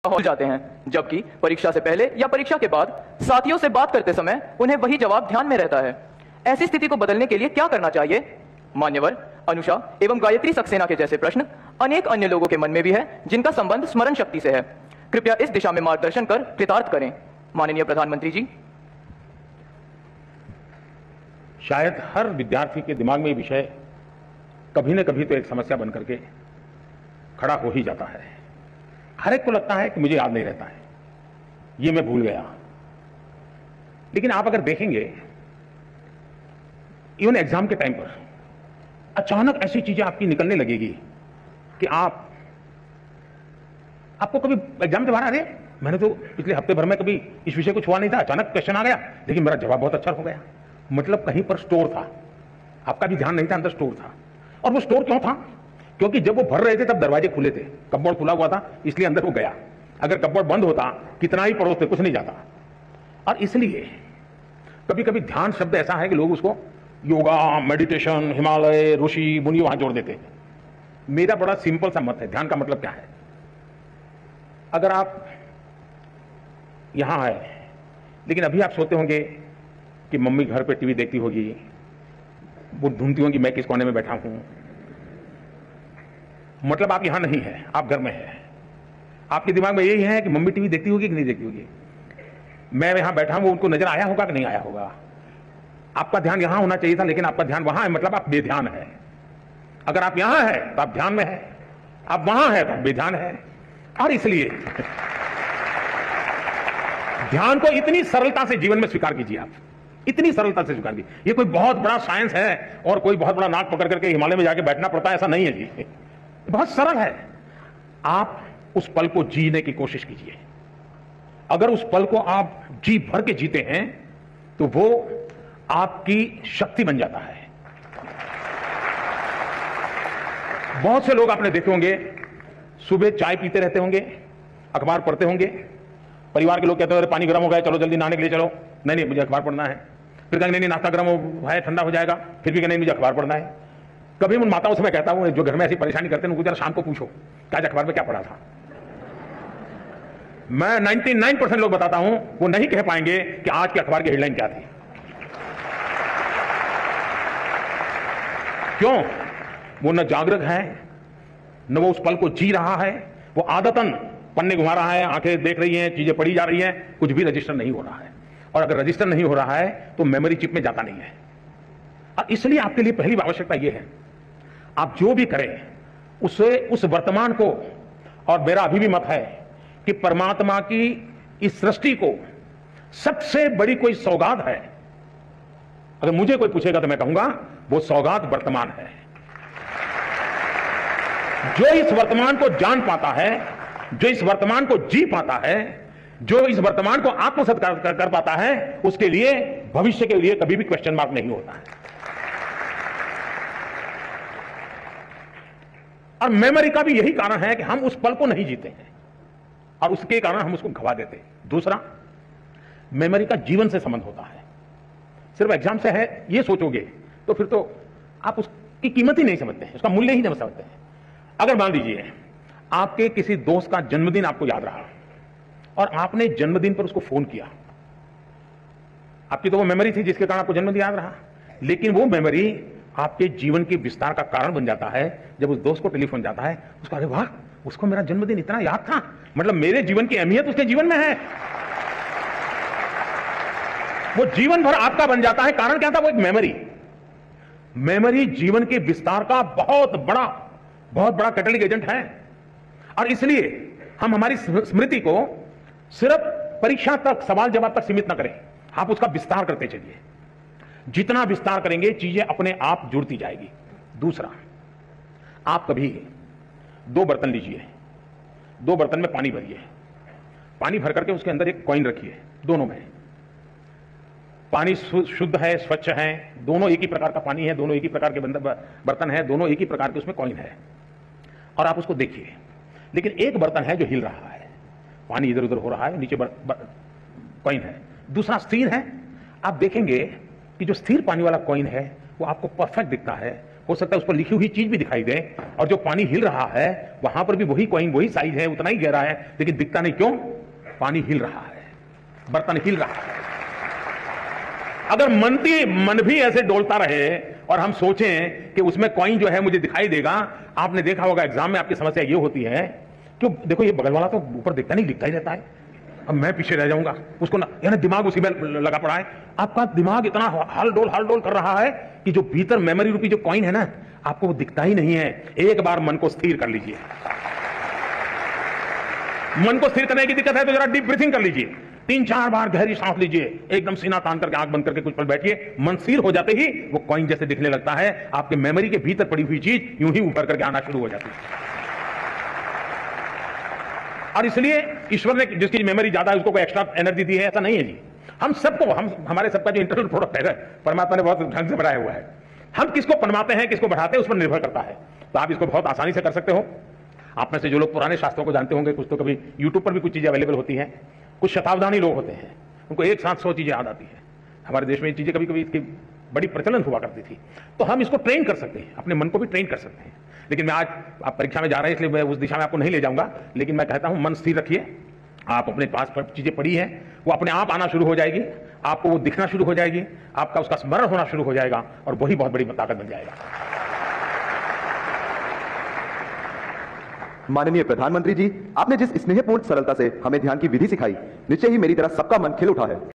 हो जाते हैं, जबकि परीक्षा से पहले या परीक्षा के बाद साथियों से बात करते समय उन्हें वही जवाब ध्यान में रहता है। ऐसी स्थिति को बदलने के लिए क्या करना चाहिए? मान्यवर अनुषा एवं गायत्री सक्सेना के जैसे प्रश्न अनेक अन्य लोगों के मन में भी है, जिनका संबंध स्मरण शक्ति से है। कृपया इस दिशा में मार्गदर्शन कर कृतार्थ करें। माननीय प्रधानमंत्री जी। शायद हर विद्यार्थी के दिमाग में ये विषय कभी न कभी तो एक समस्या बन करके खड़ा हो ही जाता है। हर एक को लगता है कि मुझे याद नहीं रहता है, ये मैं भूल गया। लेकिन आप अगर देखेंगे इवन एग्जाम के टाइम पर अचानक ऐसी चीजें आपकी निकलने लगेगी कि आपको कभी एग्जाम के बाहर, अरे मैंने तो पिछले हफ्ते भर में कभी इस विषय को छुआ नहीं था, अचानक क्वेश्चन आ गया लेकिन मेरा जवाब बहुत अच्छा हो गया। मतलब कहीं पर स्टोर था, आपका भी ध्यान नहीं था, अंदर स्टोर था। और वो स्टोर क्यों था? क्योंकि जब वो भर रहे थे तब दरवाजे खुले थे, कपबोर्ड खुला हुआ था, इसलिए अंदर वो गया। अगर कपबोर्ड बंद होता, कितना ही पड़ोस थे, कुछ नहीं जाता। और इसलिए कभी कभी ध्यान शब्द ऐसा है कि लोग उसको योगा, मेडिटेशन, हिमालय, ऋषि, मुनि वहां जोड़ देते हैं। मेरा बड़ा सिंपल सा मत है, ध्यान का मतलब क्या है? अगर आप यहां आए लेकिन अभी आप सोते होंगे कि मम्मी घर पे टीवी देखती होगी, वो ढूंढती होंगी मैं किस कोने में बैठा हूं, मतलब आप यहां नहीं है, आप घर में है। आपके दिमाग में यही है कि मम्मी टीवी देखती होगी कि नहीं देखती होगी, मैं यहां बैठा हूं, उनको नजर आया होगा कि नहीं आया होगा। आपका ध्यान यहां होना चाहिए था लेकिन आपका ध्यान वहां है, मतलब आप बेध्यान है। अगर आप यहां है तो आप ध्यान में है, आप वहां है तो आप बेध्यान है। और इसलिए ध्यान को इतनी सरलता से जीवन में स्वीकार कीजिए, आप इतनी सरलता से स्वीकार कीजिए। ये कोई बहुत बड़ा साइंस है और कोई बहुत बड़ा नाक पकड़ करके हिमालय में जाके बैठना पड़ता है, ऐसा नहीं है जी। बहुत सरल है। आप उस पल को जीने की कोशिश कीजिए। अगर उस पल को आप जी भर के जीते हैं तो वो आपकी शक्ति बन जाता है। बहुत से लोग आपने देखे होंगे सुबह चाय पीते रहते होंगे, अखबार पढ़ते होंगे। परिवार के लोग कहते हैं पानी गर्म हो गया, चलो जल्दी नहाने के लिए चलो। नहीं नहीं, मुझे अखबार पढ़ना है। फिर कहेंगे नहीं नाश्ता गर्म हो है, ठंडा हो जाएगा। फिर भी कहेंगे नहीं, मुझे अखबार पढ़ना है। कभी उन माताओं से मैं कहता हूं जो घर में ऐसी परेशानी करते हैं, उनको जरा शाम को पूछो कि आज अखबार में क्या पढ़ा था। मैं 99% लोग बताता हूं वो नहीं कह पाएंगे कि आज के अखबार की हेडलाइन क्या थी। क्यों? वो न जागरूक है, न वो उस पल को जी रहा है। वो आदतन पन्ने घुमा रहा है, आंखें देख रही हैं, चीजें पढ़ी जा रही हैं, कुछ भी रजिस्टर नहीं हो रहा है। और अगर रजिस्टर नहीं हो रहा है तो मेमोरी चिप में जाता नहीं है। और इसलिए आपके लिए पहली आवश्यकता यह है, आप जो भी करें उसे उस वर्तमान को, और मेरा अभी भी मत है कि परमात्मा की इस सृष्टि को सबसे बड़ी कोई सौगात है, अगर मुझे कोई पूछेगा तो मैं कहूंगा वो सौगात वर्तमान है। जो इस वर्तमान को जान पाता है, जो इस वर्तमान को जी पाता है, जो इस वर्तमान को आत्मसात कर पाता है, उसके लिए भविष्य के लिए कभी भी क्वेश्चन मार्क नहीं होता है। और मेमोरी का भी यही कारण है कि हम उस पल को नहीं जीते हैं और उसके कारण हम उसको गवा देते हैं। दूसरा, मेमोरी का जीवन से संबंध होता है। सिर्फ एग्जाम से है ये सोचोगे तो फिर तो आप उसकी कीमत ही नहीं समझते हैं, उसका मूल्य ही नहीं समझते हैं। अगर मान लीजिए आपके किसी दोस्त का जन्मदिन आपको याद रहा और आपने जन्मदिन पर उसको फोन किया, आपकी तो वो मेमोरी थी जिसके कारण आपको जन्मदिन याद रहा, लेकिन वो मेमोरी आपके जीवन के विस्तार का कारण बन जाता है जब उस दोस्त को टेलीफोन जाता है, उसका अरे वाह, उसको मेरा जन्मदिन इतना याद था, मतलब मेरे जीवन की अहमियत उसके जीवन में है। वो जीवन भर आपका बन जाता है। कारण क्या था? वो एक मेमोरी। मेमोरी जीवन के विस्तार का बहुत बड़ा कैटलिक एजेंट है। और इसलिए हम हमारी स्मृति को सिर्फ परीक्षा तक, सवाल जवाब तक सीमित ना करें, आप उसका विस्तार करते चलिए। जितना विस्तार करेंगे चीजें अपने आप जुड़ती जाएगी। दूसरा, आप कभी 2 बर्तन लीजिए, 2 बर्तन में पानी भरिए, पानी भर करके उसके अंदर एक कॉइन रखिए। दोनों में पानी शुद्ध है, स्वच्छ है, दोनों एक ही प्रकार का पानी है, दोनों एक ही प्रकार के बर्तन है, दोनों एक ही प्रकार के उसमें कॉइन है। और आप उसको देखिए, लेकिन एक बर्तन है जो हिल रहा है, पानी इधर उधर हो रहा है, नीचे कॉइन है। दूसरा स्थिर है। आप देखेंगे कि जो स्थिर पानी वाला कॉइन है वो आपको परफेक्ट दिखता है, हो सकता है उस पर लिखी हुई चीज भी दिखाई दे, और जो पानी हिल रहा है वहां पर भी वही कॉइन, वही साइज है, उतना ही गहरा है, लेकिन दिखता नहीं। क्यों? पानी हिल रहा है, बर्तन हिल रहा है। अगर मन भी ऐसे डोलता रहे और हम सोचें कि उसमें कॉइन जो है मुझे दिखाई देगा, आपने देखा होगा एग्जाम में आपकी समस्या ये होती है कि देखो ये बगल वाला तो ऊपर दिखता नहीं, दिखता ही रहता है, अब मैं पीछे रह जाऊंगा, उसको ना, यानी दिमाग उसी में लगा पड़ा है। आपका दिमाग इतना हल डोल कर रहा है कि जो भीतर मेमोरी रूपी जो कॉइन है ना, आपको वो दिखता ही नहीं है। एक बार मन को स्थिर कर लीजिए। मन को स्थिर करने की दिक्कत है तो जरा डीप ब्रीथिंग कर लीजिए, 3-4 बार गहरी सांस लीजिए, एकदम सीना तान करके आंख बंद करके कुछ पल बैठिए। मन स्थिर हो जाते ही वो कॉइन जैसे दिखने लगता है, आपके मेमोरी के भीतर पड़ी हुई चीज यूं ही ऊपर करके आना शुरू हो जाती है। और इसलिए ईश्वर ने जिसकी मेमोरी ज्यादा है उसको कोई एक्स्ट्रा एनर्जी दी है, ऐसा नहीं है जी। हम सबको, हमारे सबका जो इंटरनल प्रोडक्ट है परमात्मा ने बहुत ढंग से बनाया हुआ है। हम किसको बनवाते हैं, किसको बढ़ाते हैं, उस पर निर्भर करता है। तो आप इसको बहुत आसानी से कर सकते हो। आप में से जो लोग पुराने शास्त्रों को जानते होंगे, कुछ तो कभी यूट्यूब पर भी कुछ चीजें अवेलेबल होती हैं। कुछ शताब्दानी लोग होते हैं, उनको एक साथ 100 चीजें याद आती है। हमारे देश में ये चीजें कभी कभी इसकी बड़ी प्रचलन हुआ करती थी। तो हम इसको ट्रेन कर सकते हैं, अपने मन को भी ट्रेन कर सकते हैं। लेकिन मैं आज, आप परीक्षा में जा रहे हैं इसलिए मैं उस दिशा में आपको नहीं ले जाऊंगा, लेकिन मैं कहता हूं मन स्थिर रखिए। आप अपने पास चीजें पड़ी हैं, वो अपने आप आना शुरू हो जाएगी, आपको वो दिखना शुरू हो जाएगी, आपका उसका स्मरण होना शुरू हो जाएगा, और वही बहुत बड़ी ताकत बन जाएगा। माननीय प्रधानमंत्री जी, आपने जिस स्नेहपूर्ण सरलता से हमें ध्यान की विधि सिखाई, निश्चय ही मेरी तरह सबका मन खिल उठा है।